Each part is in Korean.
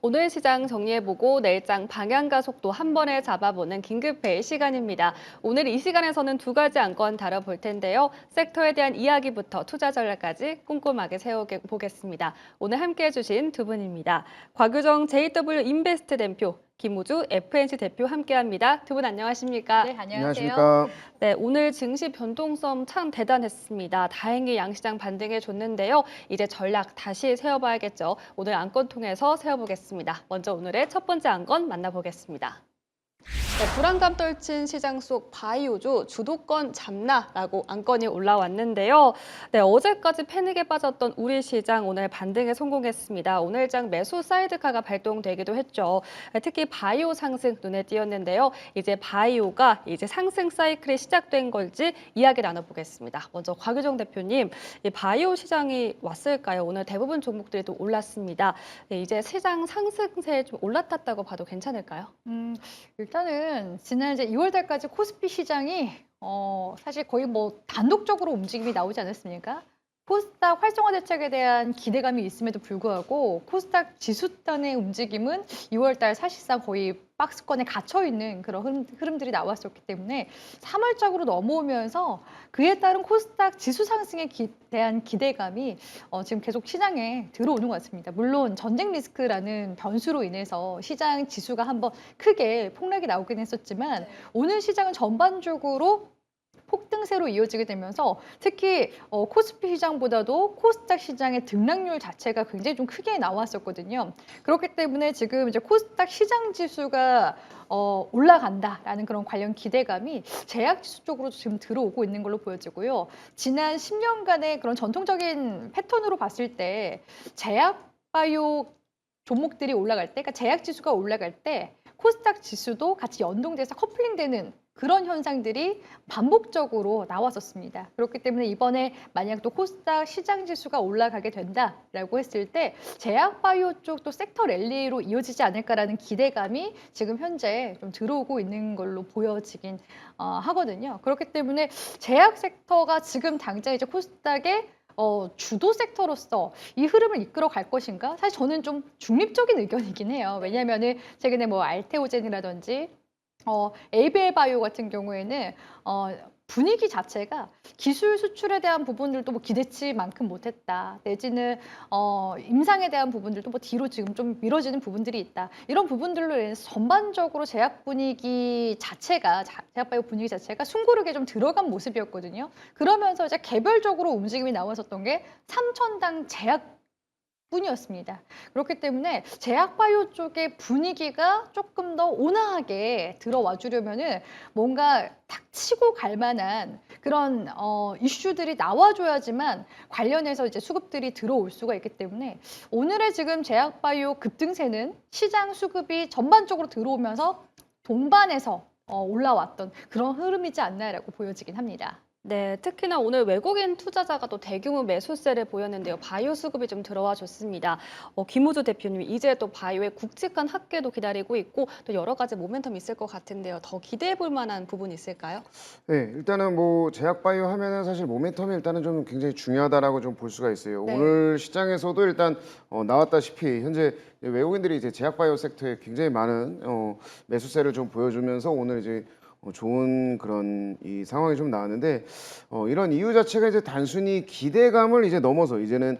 오늘 시장 정리해보고 내일장 방향과 속도 한 번에 잡아보는 긴급회의 시간입니다. 오늘 이 시간에서는 두 가지 안건 다뤄볼 텐데요. 섹터에 대한 이야기부터 투자 전략까지 꼼꼼하게 세워보겠습니다. 오늘 함께해 주신 두 분입니다. 곽유정 JW 인베스트 대표, 김우주 FNC 대표 함께합니다. 두 분 안녕하십니까? 네, 안녕하세요. 안녕하십니까. 네, 오늘 증시 변동성 참 대단했습니다. 다행히 양시장 반등해 줬는데요. 이제 전략 다시 세워봐야겠죠. 오늘 안건 통해서 세워보겠습니다. 먼저 오늘의 첫 번째 안건 만나보겠습니다. 네, 불안감 떨친 시장 속 바이오주 주도권 잡나라고 안건이 올라왔는데요. 네, 어제까지 패닉에 빠졌던 우리 시장 오늘 반등에 성공했습니다. 오늘장 매수 사이드카가 발동되기도 했죠. 네, 특히 바이오 상승 눈에 띄었는데요. 이제 바이오가 상승 사이클이 시작된 걸지 이야기 나눠보겠습니다. 먼저 곽유정 대표님, 이 바이오 시장이 왔을까요? 오늘 대부분 종목들이 또 올랐습니다. 네, 이제 시장 상승세에 좀 올라탔다고 봐도 괜찮을까요? 일단은 지난 이제 2월 달까지 코스피 시장이 사실 거의 뭐 단독적으로 움직임이 나오지 않았습니까? 코스닥 활성화 대책에 대한 기대감이 있음에도 불구하고 코스닥 지수단의 움직임은 2월 달 사실상 거의 박스권에 갇혀 있는 그런 흐름들이 나왔었기 때문에 3월적으로 넘어오면서 그에 따른 코스닥 지수 상승에 대한 기대감이 지금 계속 시장에 들어오는 것 같습니다. 물론 전쟁 리스크라는 변수로 인해서 시장 지수가 한번 크게 폭락이 나오긴 했었지만 오늘 시장은 전반적으로 폭등세로 이어지게 되면서 특히 코스피 시장보다도 코스닥 시장의 등락률 자체가 굉장히 좀 크게 나왔었거든요. 그렇기 때문에 지금 이제 코스닥 시장 지수가 올라간다라는 그런 관련 기대감이 제약 지수 쪽으로 지금 들어오고 있는 걸로 보여지고요. 지난 10년간의 그런 전통적인 패턴으로 봤을 때 제약 바이오 종목들이 올라갈 때, 그러니까 제약 지수가 올라갈 때 코스닥 지수도 같이 연동돼서 커플링되는 그런 현상들이 반복적으로 나왔었습니다. 그렇기 때문에 이번에 만약 또 코스닥 시장 지수가 올라가게 된다라고 했을 때 제약 바이오 쪽도 섹터 랠리로 이어지지 않을까라는 기대감이 지금 현재 좀 들어오고 있는 걸로 보여지긴 하거든요. 그렇기 때문에 제약 섹터가 지금 당장 이제 코스닥의 주도 섹터로서 이 흐름을 이끌어 갈 것인가? 사실 저는 좀 중립적인 의견이긴 해요. 왜냐하면은 최근에 뭐 알테오젠이라든지 ABL 바이오 같은 경우에는 분위기 자체가 기술 수출에 대한 부분들도 뭐 기대치만큼 못했다. 내지는 임상에 대한 부분들도 뭐 뒤로 지금 좀 미뤄지는 부분들이 있다. 이런 부분들로 인해서 전반적으로 제약 분위기 자체가 제약 바이오 분위기 자체가 숨고르게 좀 들어간 모습이었거든요. 그러면서 이제 개별적으로 움직임이 나왔었던 게 삼천당 제약 뿐이었습니다. 그렇기 때문에 제약바이오 쪽의 분위기가 조금 더 온화하게 들어와 주려면은 뭔가 닥치고 갈 만한 그런 이슈들이 나와줘야지만 관련해서 이제 수급들이 들어올 수가 있기 때문에 오늘의 지금 제약바이오 급등세는 시장 수급이 전반적으로 들어오면서 동반해서 올라왔던 그런 흐름이지 않나라고 보여지긴 합니다. 네, 특히나 오늘 외국인 투자자가 또 대규모 매수세를 보였는데요. 바이오 수급이 좀 들어와 줬습니다. 김우주 대표님, 이제 또 바이오의 굵직한 합계도 기다리고 있고 또 여러 가지 모멘텀이 있을 것 같은데요. 더 기대해 볼 만한 부분이 있을까요? 네, 일단은 뭐 제약 바이오 하면은 사실 모멘텀이 일단은 좀 굉장히 중요하다라고 좀 볼 수가 있어요. 네. 오늘 시장에서도 일단 나왔다시피 현재 외국인들이 이제 제약 바이오 섹터에 굉장히 많은 매수세를 좀 보여주면서 오늘 이제 좋은 그런 이 상황이 좀 나왔는데 이런 이유 자체가 이제 단순히 기대감을 이제 넘어서 이제는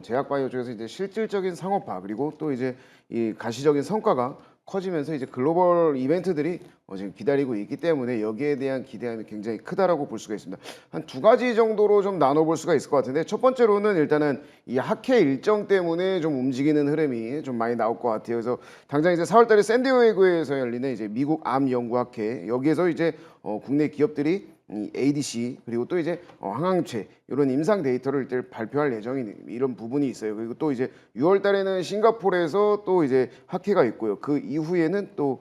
제약 바이오 쪽에서 이제 실질적인 상업화 그리고 또 이제 이 가시적인 성과가 커지면서 이제 글로벌 이벤트들이 지금 기다리고 있기 때문에 여기에 대한 기대감이 굉장히 크다라고 볼 수가 있습니다. 한 두 가지 정도로 좀 나눠볼 수가 있을 것 같은데 첫 번째로는 일단은 이 학회 일정 때문에 좀 움직이는 흐름이 좀 많이 나올 것 같아요. 그래서 당장 이제 4월달에 샌디에이고에서 열리는 이제 미국 암 연구학회 여기에서 이제 국내 기업들이 이 ADC 그리고 또 이제 항암체 이런 임상 데이터를 이제 발표할 예정인 이런 부분이 있어요. 그리고 또 이제 6월 달에는 싱가포르에서 또 이제 학회가 있고요. 그 이후에는 또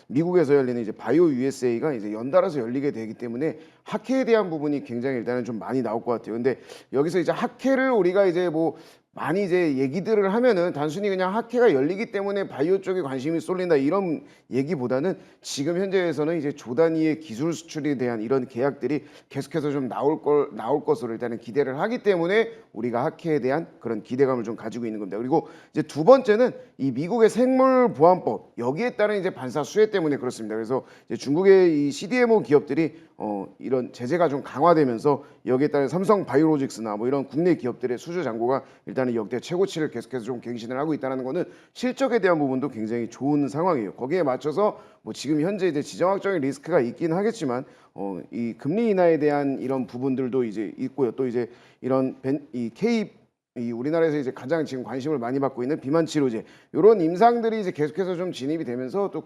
미국에서 열리는 이제 바이오 USA가 이제 연달아서 열리게 되기 때문에 학회에 대한 부분이 굉장히 일단은 좀 많이 나올 것 같아요. 근데 여기서 이제 학회를 우리가 이제 뭐 많이 이제 얘기들을 하면은 단순히 그냥 학회가 열리기 때문에 바이오 쪽에 관심이 쏠린다 이런 얘기보다는 지금 현재에서는 이제 조 단위의 기술 수출에 대한 이런 계약들이 계속해서 좀 나올 것으로 일단은 기대를 하기 때문에 우리가 학회에 대한 그런 기대감을 좀 가지고 있는 겁니다. 그리고 이제 두 번째는 이 미국의 생물보안법 여기에 따른 이제 반사 수혜 때문에 그렇습니다. 그래서 이제 중국의 이 CDMO 기업들이 이런 제재가 좀 강화되면서 여기에 따른 삼성 바이오로직스나 뭐 이런 국내 기업들의 수주 잔고가 일단은 역대 최고치를 계속해서 좀 갱신을 하고 있다는 거는 실적에 대한 부분도 굉장히 좋은 상황이에요. 거기에 맞춰서 뭐 지금 현재 이제 지정학적인 리스크가 있긴 하겠지만 이 금리 인하에 대한 이런 부분들도 이제 있고요. 또 이제 이런 이 우리나라에서 이제 가장 지금 관심을 많이 받고 있는 비만 치료제 이런 임상들이 이제 계속해서 좀 진입이 되면서 또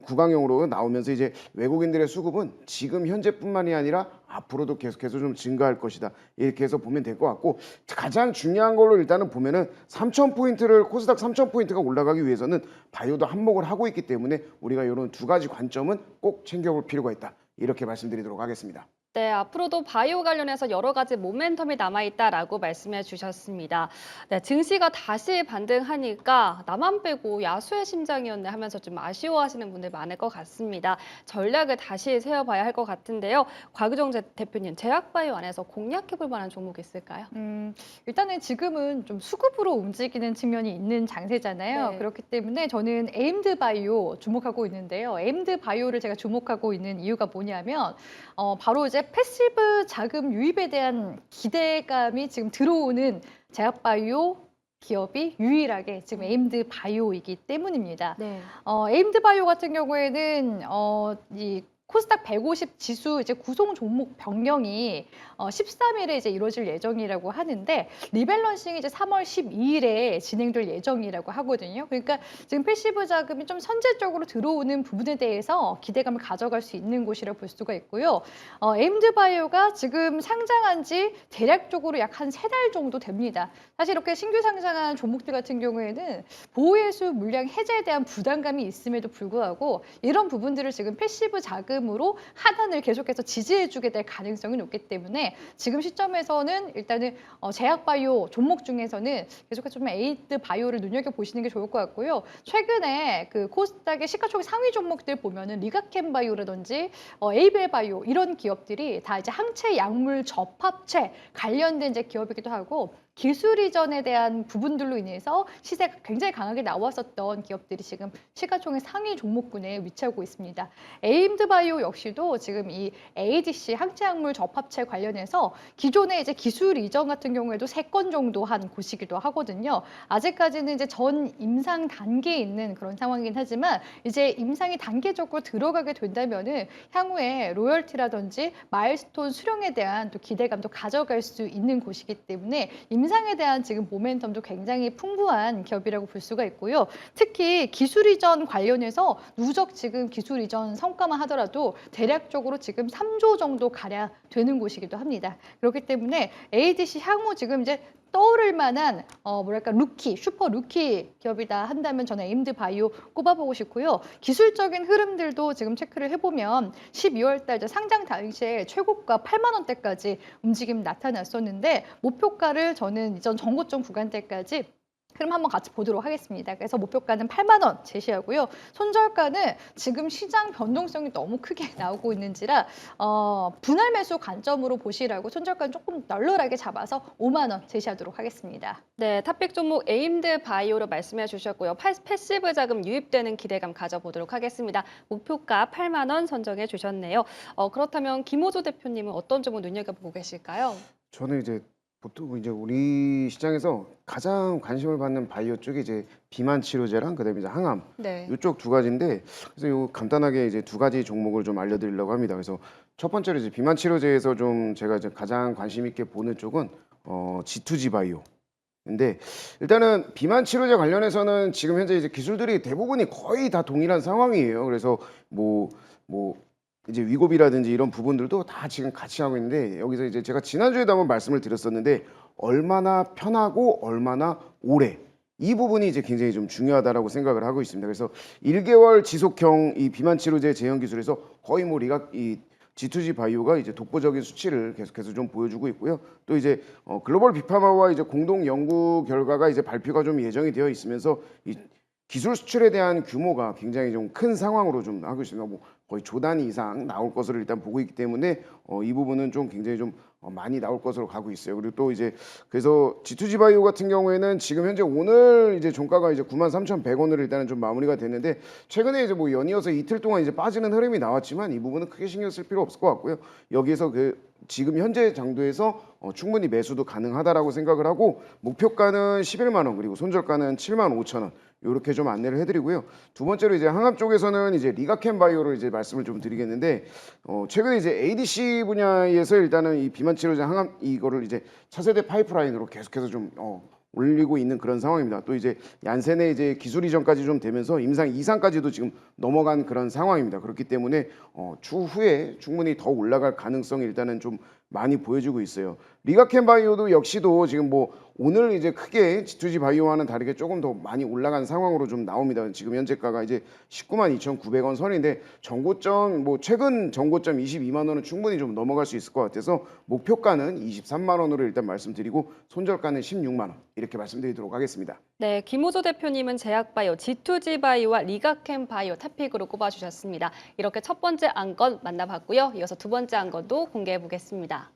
구강용으로 나오면서 이제 외국인들의 수급은 지금 현재뿐만이 아니라 앞으로도 계속해서 좀 증가할 것이다. 이렇게 해서 보면 될 것 같고 가장 중요한 걸로 일단은 보면은 3,000포인트를 코스닥 3,000포인트가 올라가기 위해서는 바이오도 한몫을 하고 있기 때문에 우리가 이런 두 가지 관점은 꼭 챙겨볼 필요가 있다. 이렇게 말씀드리도록 하겠습니다. 네, 앞으로도 바이오 관련해서 여러 가지 모멘텀이 남아있다라고 말씀해 주셨습니다. 네, 증시가 다시 반등하니까 나만 빼고 야수의 심장이었네 하면서 좀 아쉬워하시는 분들 많을 것 같습니다. 전략을 다시 세워봐야 할 것 같은데요. 곽유정 대표님, 제약바이오 안에서 공략해볼 만한 종목이 있을까요? 일단은 지금은 좀 수급으로 움직이는 측면이 있는 장세잖아요. 네. 그렇기 때문에 저는 에임드 바이오 주목하고 있는데요. 에임드 바이오를 제가 주목하고 있는 이유가 뭐냐면 바로 이제 패시브 자금 유입에 대한 기대감이 지금 들어오는 제약바이오 기업이 유일하게 지금 에임드 바이오이기 때문입니다. 네. 에임드 바이오 같은 경우에는 이 코스닥 150 지수 이제 구성 종목 변경이 13일에 이제 이루어질 예정이라고 하는데 리밸런싱이 이제 3월 12일에 진행될 예정이라고 하거든요. 그러니까 지금 패시브 자금이 좀 선제적으로 들어오는 부분에 대해서 기대감을 가져갈 수 있는 곳이라 볼 수가 있고요. 에임드 바이오가 지금 상장한 지 대략적으로 약 한 3달 정도 됩니다. 사실 이렇게 신규 상장한 종목들 같은 경우에는 보호예수 물량 해제에 대한 부담감이 있음에도 불구하고 이런 부분들을 지금 패시브 자금으로 하단을 계속해서 지지해주게 될 가능성이 높기 때문에 지금 시점에서는 일단은 제약바이오 종목 중에서는 계속해서 좀 에이드 바이오를 눈여겨보시는 게 좋을 것 같고요. 최근에 그 코스닥의 시가총액 상위 종목들 보면은 리가캠 바이오라든지 에이벨 바이오 이런 기업들이 다 이제 항체 약물 접합체 관련된 이제 기업이기도 하고 기술 이전에 대한 부분들로 인해서 시세가 굉장히 강하게 나왔었던 기업들이 지금 시가총액 상위 종목군에 위치하고 있습니다. 에임드 바이오 역시도 지금 이 ADC 항체약물 접합체 관련해서 기존의 이제 기술 이전 같은 경우에도 3건 정도 한 곳이기도 하거든요. 아직까지는 이제 전 임상 단계에 있는 그런 상황이긴 하지만 이제 임상이 단계적으로 들어가게 된다면은 향후에 로열티라든지 마일스톤 수령에 대한 또 기대감도 가져갈 수 있는 곳이기 때문에 임상에 대한 지금 모멘텀도 굉장히 풍부한 기업이라고 볼 수가 있고요. 특히 기술 이전 관련해서 누적 지금 기술 이전 성과만 하더라도 대략적으로 지금 3조 정도 가량 되는 곳이기도 합니다. 그렇기 때문에 ADC 향후 지금 이제 떠오를 만한 뭐랄까 슈퍼 루키 기업이다 한다면 저는 에임드 바이오 꼽아보고 싶고요. 기술적인 흐름들도 지금 체크를 해보면 12월 달 상장 당시에 최고가 8만 원대까지 움직임 나타났었는데 목표가를 저는 이전 전고점 구간대까지 그럼 한번 같이 보도록 하겠습니다. 그래서 목표가는 8만 원 제시하고요. 손절가는 지금 시장 변동성이 너무 크게 나오고 있는지라 분할 매수 관점으로 보시라고 손절가는 조금 널널하게 잡아서 5만 원 제시하도록 하겠습니다. 네, 탑픽 종목 에임드 바이오로 말씀해 주셨고요. 패시브 자금 유입되는 기대감 가져보도록 하겠습니다. 목표가 8만 원 선정해 주셨네요. 그렇다면 김호조 대표님은 어떤 점을 눈여겨보고 계실까요? 저는 이제 보통 이제 우리 시장에서 가장 관심을 받는 바이오 쪽이 이제 비만 치료제랑 그다음에 이제 항암 네. 이쪽 두 가지인데 그래서 요 간단하게 이제 두 가지 종목을 좀 알려드리려고 합니다. 그래서 첫 번째로 이제 비만 치료제에서 좀 제가 이제 가장 관심 있게 보는 쪽은 G2G 바이오. 근데 일단은 비만 치료제 관련해서는 지금 현재 이제 기술들이 대부분이 거의 다 동일한 상황이에요. 그래서 뭐 이제 위고비라든지 이런 부분들도 다 지금 같이 하고 있는데 여기서 이제 제가 지난주에도 한번 말씀을 드렸었는데 얼마나 편하고 얼마나 오래 이 부분이 이제 굉장히 좀 중요하다라고 생각을 하고 있습니다. 그래서 1개월 지속형 이 비만 치료제 제형 기술에서 거의 뭐 G2G 바이오가 이제 독보적인 수치를 계속해서 좀 보여주고 있고요. 또 이제 글로벌 빅파마와 이제 공동 연구 결과가 이제 발표가 좀 예정이 되어 있으면서 이 기술 수출에 대한 규모가 굉장히 좀 큰 상황으로 좀 하고 있습니다. 뭐 거의 조 단위 이상 나올 것으로 일단 보고 있기 때문에 이 부분은 좀 굉장히 좀 많이 나올 것으로 가고 있어요. 그리고 또 이제 그래서 G2G 바이오 같은 경우에는 지금 현재 오늘 이제 종가가 이제 93,100원으로 일단은 좀 마무리가 됐는데 최근에 이제 뭐 연이어서 이틀 동안 이제 빠지는 흐름이 나왔지만 이 부분은 크게 신경 쓸 필요 없을 것 같고요. 여기에서 그 지금 현재 장도에서 충분히 매수도 가능하다라고 생각을 하고 목표가는 11만 원 그리고 손절가는 7만 5천 원. 이렇게 좀 안내를 해드리고요. 두 번째로 이제 항암 쪽에서는 이제 리가켄 바이오를 이제 말씀을 좀 드리겠는데 최근에 이제 ADC 분야에서 일단은 이 비만 치료제 항암 이거를 이제 차세대 파이프라인으로 계속해서 좀 올리고 있는 그런 상황입니다. 또 이제 얀센의 이제 기술 이전까지 좀 되면서 임상 2상까지도 지금 넘어간 그런 상황입니다. 그렇기 때문에 추후에 충분히 더 올라갈 가능성이 일단은 좀 많이 보여지고 있어요. 리가켄 바이오도 역시도 지금 뭐 오늘 이제 크게 G2G 바이오와는 다르게 조금 더 많이 올라간 상황으로 좀 나옵니다. 지금 현재가가 이제 192,900원 선인데 정고점 뭐 최근 정고점 22만 원은 충분히 좀 넘어갈 수 있을 것 같아서 목표가는 23만 원으로 일단 말씀드리고 손절가는 16만 원 이렇게 말씀드리도록 하겠습니다. 네, 김호조 대표님은 제약바이오, G2G 바이오와 리가켄 바이오 탑픽으로 꼽아주셨습니다. 이렇게 첫 번째 안건 만나봤고요. 이어서 두 번째 안건도 공개해 보겠습니다.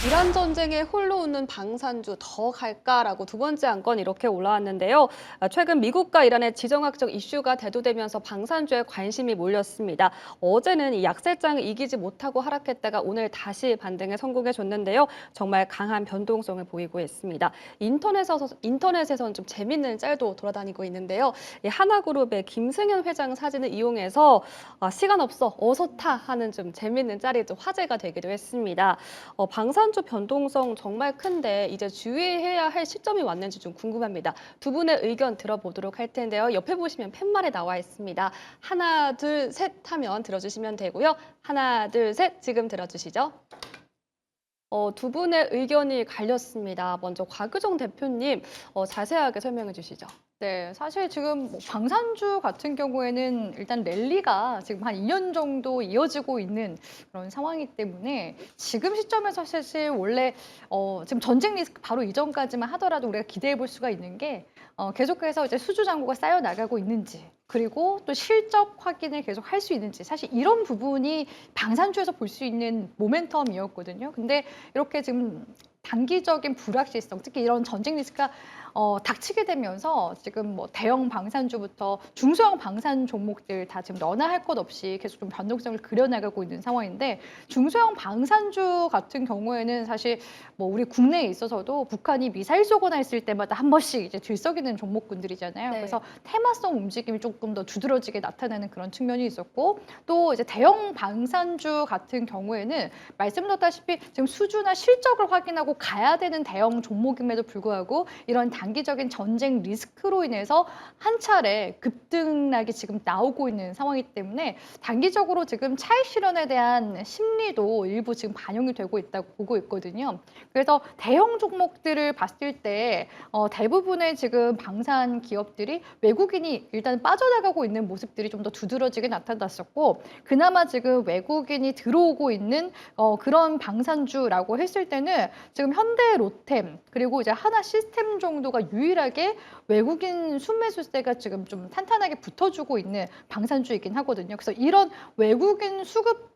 이란 전쟁에 홀로 웃는 방산주 더 갈까라고 두 번째 안건 이렇게 올라왔는데요. 최근 미국과 이란의 지정학적 이슈가 대두되면서 방산주에 관심이 몰렸습니다. 어제는 이 약세장을 이기지 못하고 하락했다가 오늘 다시 반등에 성공해줬는데요. 정말 강한 변동성을 보이고 있습니다. 인터넷에서는 좀 재밌는 짤도 돌아다니고 있는데요. 이 하나그룹의 김승현 회장 사진을 이용해서 시간 없어 어서 타 하는 좀 재밌는 짤이 좀 화제가 되기도 했습니다. 방산주 변동성 정말 큰데 이제 주의해야 할 시점이 왔는지 좀 궁금합니다. 두 분의 의견 들어보도록 할 텐데요. 옆에 보시면 팻말에 나와 있습니다. 하나, 둘, 셋 하면 들어주시면 되고요. 하나, 둘, 셋 지금 들어주시죠. 두 분의 의견이 갈렸습니다. 먼저 곽유정 대표님 자세하게 설명해 주시죠. 네, 사실 지금 뭐 방산주 같은 경우에는 일단 랠리가 지금 한 2년 정도 이어지고 있는 그런 상황이기 때문에 지금 시점에서 사실 원래 지금 전쟁 리스크 바로 이전까지만 하더라도 우리가 기대해 볼 수가 있는 게 계속해서 이제 수주 잔고가 쌓여 나가고 있는지 그리고 또 실적 확인을 계속 할 수 있는지 사실 이런 부분이 방산주에서 볼 수 있는 모멘텀이었거든요. 근데 이렇게 지금 단기적인 불확실성, 특히 이런 전쟁 리스크가 닥치게 되면서 지금 뭐 대형 방산주부터 중소형 방산 종목들 다 지금 너나 할 것 없이 계속 좀 변동성을 그려나가고 있는 상황인데 중소형 방산주 같은 경우에는 사실 뭐 우리 국내에 있어서도 북한이 미사일 쏘거나 했을 때마다 한 번씩 이제 들썩이는 종목군들이잖아요. 네. 그래서 테마성 움직임이 조금 더 두드러지게 나타나는 그런 측면이 있었고 또 이제 대형 방산주 같은 경우에는 말씀드렸다시피 지금 수주나 실적을 확인하고 가야 되는 대형 종목임에도 불구하고 이런 단기적인 전쟁 리스크로 인해서 한 차례 급등락이 지금 나오고 있는 상황이기 때문에 단기적으로 지금 차익 실현에 대한 심리도 일부 지금 반영이 되고 있다고 보고 있거든요. 그래서 대형 종목들을 봤을 때 대부분의 지금 방산 기업들이 외국인이 일단 빠져나가고 있는 모습들이 좀 더 두드러지게 나타났었고 그나마 지금 외국인이 들어오고 있는 그런 방산주라고 했을 때는 지금 현대 로템 그리고 이제 하나 시스템 정도가 유일하게 외국인 순매수세가 지금 좀 탄탄하게 붙어주고 있는 방산주이긴 하거든요. 그래서 이런 외국인 수급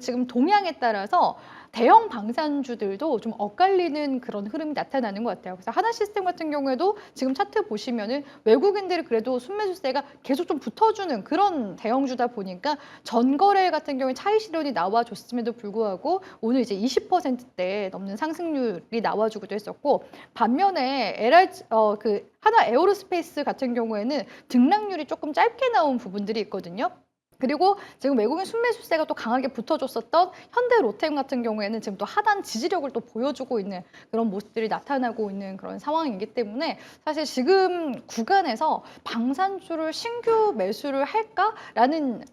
지금 동향에 따라서 대형 방산주들도 좀 엇갈리는 그런 흐름이 나타나는 것 같아요. 그래서 하나 시스템 같은 경우에도 지금 차트 보시면은 외국인들이 그래도 순매수세가 계속 좀 붙어주는 그런 대형주다 보니까 전거래 같은 경우에 차익 실현이 나와줬음에도 불구하고 오늘 이제 20%대 넘는 상승률이 나와주기도 했었고 반면에 하나 에어로스페이스 같은 경우에는 등락률이 조금 짧게 나온 부분들이 있거든요. 그리고 지금 외국인 순매수세가 또 강하게 붙어줬었던 현대 로템 같은 경우에는 지금 또 하단 지지력을 또 보여주고 있는 그런 모습들이 나타나고 있는 그런 상황이기 때문에 사실 지금 구간에서 방산주를 신규 매수를 할까라는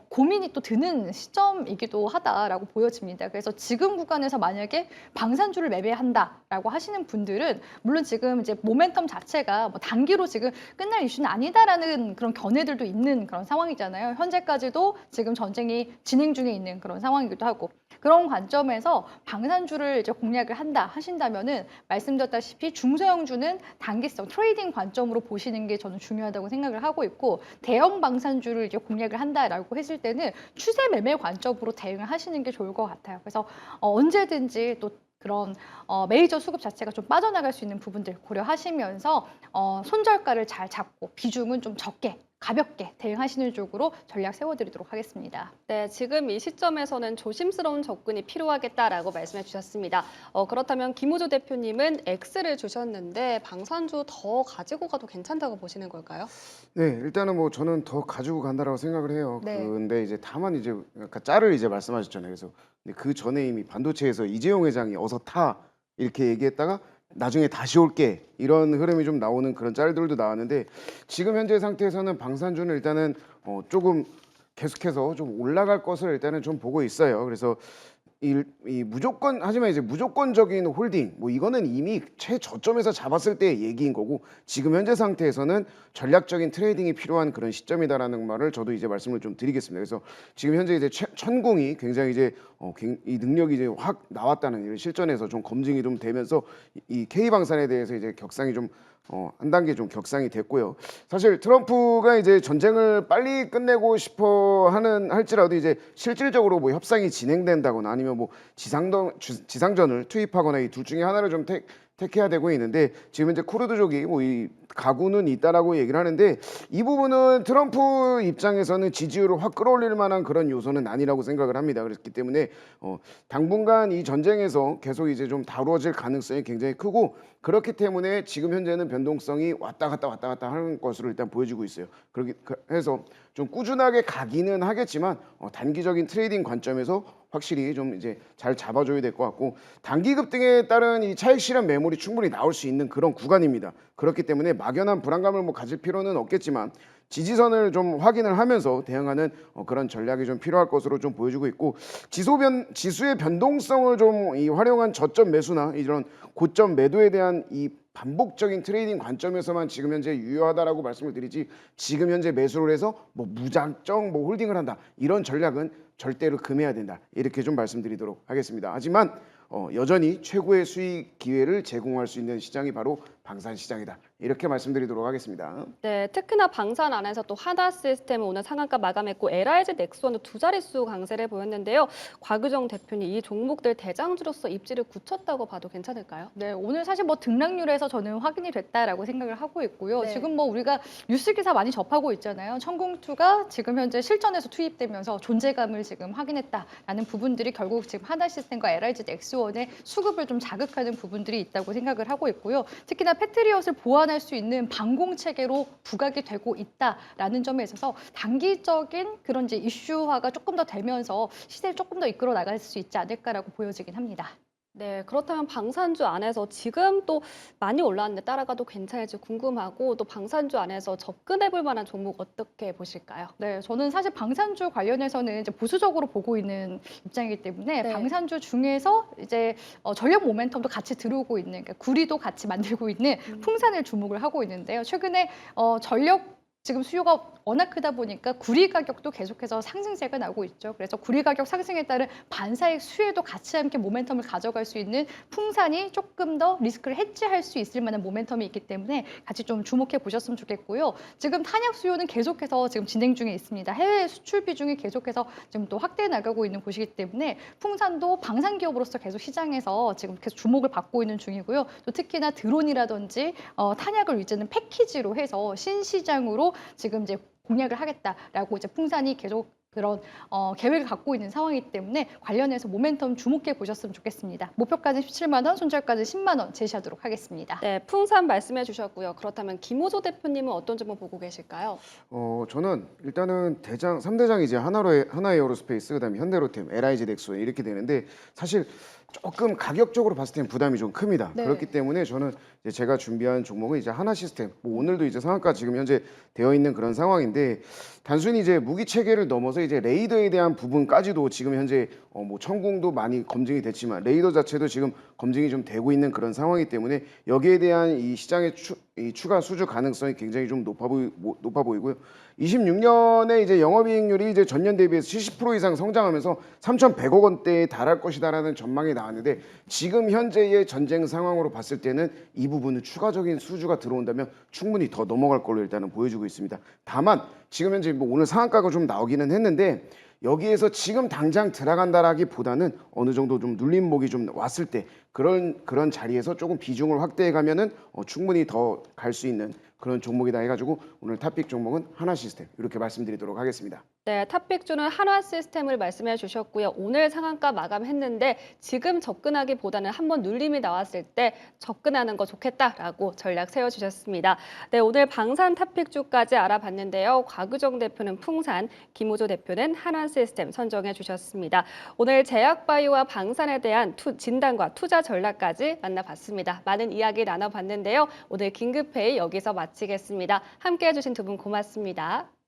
고민이 또 드는 시점이기도 하다라고 보여집니다. 그래서 지금 구간에서 만약에 방산주를 매매한다라고 하시는 분들은 물론 지금 이제 모멘텀 자체가 뭐 단기로 지금 끝날 이슈는 아니다라는 그런 견해들도 있는 그런 상황이잖아요. 현재까지 쪽까지도 지금 전쟁이 진행 중에 있는 그런 상황이기도 하고 그런 관점에서 방산주를 이제 공략을 한다 하신다면은 말씀드렸다시피 중소형주는 단기성 트레이딩 관점으로 보시는 게 저는 중요하다고 생각을 하고 있고 대형 방산주를 이제 공략을 한다라고 했을 때는 추세 매매 관점으로 대응을 하시는 게 좋을 것 같아요. 그래서 언제든지 또 그런 메이저 수급 자체가 좀 빠져나갈 수 있는 부분들 고려하시면서 손절가를 잘 잡고 비중은 좀 적게 가볍게 대응하시는 쪽으로 전략 세워드리도록 하겠습니다. 네, 지금 이 시점에서는 조심스러운 접근이 필요하겠다라고 말씀해 주셨습니다. 그렇다면 김우주 대표님은 X를 주셨는데 방산주 더 가지고 가도 괜찮다고 보시는 걸까요? 네, 일단은 뭐 저는 더 가지고 간다라고 생각을 해요. 네. 근데 이제 다만 이제 아까 짤을 이제 말씀하셨잖아요. 그래서 근데 그 전에 이미 반도체에서 이재용 회장이 어서 타 이렇게 얘기했다가 나중에 다시 올게 이런 흐름이 좀 나오는 그런 짤들도 나왔는데 지금 현재 상태에서는 방산주는 일단은 조금 계속해서 좀 올라갈 것을 일단은 좀 보고 있어요. 그래서 이 무조건 하지만 이제 무조건적인 홀딩 뭐 이거는 이미 최저점에서 잡았을 때의 얘기인 거고 지금 현재 상태에서는 전략적인 트레이딩이 필요한 그런 시점이다라는 말을 저도 이제 말씀을 좀 드리겠습니다. 그래서 지금 현재 이제 천공이 굉장히 이제 이 능력이 이제 확 나왔다는 이런 실전에서 좀 검증이 좀 되면서 이 K방산에 대해서 이제 격상이 좀 한 단계 좀 격상이 됐고요. 사실 트럼프가 이제 전쟁을 빨리 끝내고 싶어 할지라도 이제 실질적으로 뭐 협상이 진행된다거나 아니면 뭐 지상전을 투입하거나 이 둘 중에 하나를 좀 택해야 되고 있는데 지금 이제 쿠르드족이 뭐 이 가구는 있다라고 얘기를 하는데 이 부분은 트럼프 입장에서는 지지율을 확 끌어올릴 만한 그런 요소는 아니라고 생각을 합니다. 그렇기 때문에 당분간 이 전쟁에서 계속 이제 좀 다루어질 가능성이 굉장히 크고 그렇기 때문에 지금 현재는 변동성이 왔다 갔다 하는 것으로 일단 보여지고 있어요. 그렇게 해서 좀 꾸준하게 가기는 하겠지만 단기적인 트레이딩 관점에서 확실히 좀 이제 잘 잡아줘야 될 것 같고 단기 급등에 따른 이 차익 실현 매물이 충분히 나올 수 있는 그런 구간입니다. 그렇기 때문에 막연한 불안감을 뭐 가질 필요는 없겠지만 지지선을 좀 확인을 하면서 대응하는 그런 전략이 좀 필요할 것으로 좀 보여지고 있고 지수의 변동성을 좀 이 활용한 저점 매수나 이런 고점 매도에 대한 이 반복적인 트레이딩 관점에서만 지금 현재 유효하다라고 말씀을 드리지 지금 현재 매수를 해서 뭐 무작정 뭐 홀딩을 한다 이런 전략은 절대로 금해야 된다 이렇게 좀 말씀드리도록 하겠습니다. 하지만 여전히 최고의 수익 기회를 제공할 수 있는 시장이 바로 방산 시장이다 이렇게 말씀드리도록 하겠습니다. 네, 특히나 방산 안에서 또 하나시스템은 오늘 상한가 마감했고 LIG 넥스원도 두 자릿수 강세를 보였는데요. 곽유정 대표님 이 종목들 대장주로서 입지를 굳혔다고 봐도 괜찮을까요? 네, 오늘 사실 뭐 등락률에서 저는 확인이 됐다라고 생각을 하고 있고요. 네. 지금 뭐 우리가 뉴스 기사 많이 접하고 있잖아요. 천공투가 지금 현재 실전에서 투입되면서 존재감을 지금 확인했다라는 부분들이 결국 지금 하나시스템과 LIG 넥스원의 수급을 좀 자극하는 부분들이 있다고 생각을 하고 있고요. 특히나 패트리엇을 보완할 수 있는 방공 체계로 부각이 되고 있다라는 점에 있어서 단기적인 그런 이제 이슈화가 조금 더 되면서 시세를 조금 더 이끌어 나갈 수 있지 않을까라고 보여지긴 합니다. 네, 그렇다면 방산주 안에서 지금 또 많이 올라왔는데 따라가도 괜찮을지 궁금하고 또 방산주 안에서 접근해 볼 만한 종목 어떻게 보실까요? 네, 저는 사실 방산주 관련해서는 이제 보수적으로 보고 있는 입장이기 때문에 네. 방산주 중에서 이제 전력 모멘텀도 같이 들어오고 있는, 그러니까 구리도 같이 만들고 있는 풍산을 주목을 하고 있는데요. 최근에 전력 지금 수요가 워낙 크다 보니까 구리 가격도 계속해서 상승세가 나오고 있죠. 그래서 구리 가격 상승에 따른 반사익 수혜도 같이 함께 모멘텀을 가져갈 수 있는 풍산이 조금 더 리스크를 해지할 수 있을 만한 모멘텀이 있기 때문에 같이 좀 주목해 보셨으면 좋겠고요. 지금 탄약 수요는 계속해서 지금 진행 중에 있습니다. 해외 수출 비중이 계속해서 지금 또 확대해 나가고 있는 곳이기 때문에 풍산도 방산 기업으로서 계속 시장에서 지금 계속 주목을 받고 있는 중이고요. 또 특히나 드론이라든지 탄약을 위주는 패키지로 해서 신시장으로 지금 이제 공략을 하겠다라고 이제 풍산이 계속 그런 계획을 갖고 있는 상황이기 때문에 관련해서 모멘텀 주목해 보셨으면 좋겠습니다. 목표가는 17만 원, 손절가는 10만 원 제시하도록 하겠습니다. 네, 풍산 말씀해 주셨고요. 그렇다면 김호조 대표님은 어떤 점을 보고 계실까요? 저는 일단은 3대장 이제 하나에어로스페이스 그다음에 현대로템, LIG 넥스원 이렇게 되는데 사실 조금 가격적으로 봤을 때는 부담이 좀 큽니다. 네. 그렇기 때문에 저는 이제 제가 준비한 종목은 이제 하나시스템. 뭐 오늘도 이제 상한가 지금 현재 되어 있는 그런 상황인데 단순히 이제 무기 체계를 넘어서 이제 레이더에 대한 부분까지도 지금 현재 뭐 천궁도 많이 검증이 됐지만 레이더 자체도 지금 검증이 좀 되고 있는 그런 상황이기 때문에 여기에 대한 이 시장의 이 추가 수주 가능성이 굉장히 좀 높아 보이고요. 26년에 이제 영업이익률이 이제 전년 대비해서 70% 이상 성장하면서 3,100억 원대에 달할 것이다라는 전망이 나왔는데 지금 현재의 전쟁 상황으로 봤을 때는 이 부분은 추가적인 수주가 들어온다면 충분히 더 넘어갈 걸로 일단은 보여주고 있습니다. 다만 지금 현재 뭐 오늘 상한가가 좀 나오기는 했는데 여기에서 지금 당장 들어간다라기보다는 어느 정도 좀 눌림목이 좀 왔을 때 그런 자리에서 조금 비중을 확대해 가면은 충분히 더 갈 수 있는 그런 종목이다 해가지고 오늘 탑픽 종목은 한화시스템 이렇게 말씀드리도록 하겠습니다. 네, 탑픽주는 한화시스템을 말씀해 주셨고요. 오늘 상한가 마감했는데 지금 접근하기보다는 한번 눌림이 나왔을 때 접근하는 거 좋겠다라고 전략 세워주셨습니다. 네, 오늘 방산 탑픽주까지 알아봤는데요. 곽유정 대표는 풍산, 김우조 대표는 한화시스템 선정해 주셨습니다. 오늘 제약바이오와 방산에 대한 진단과 투자 전략까지 만나봤습니다. 많은 이야기 나눠봤는데요. 오늘 긴급회의 여기서 마치겠습니다. 함께해 주신 두 분 고맙습니다.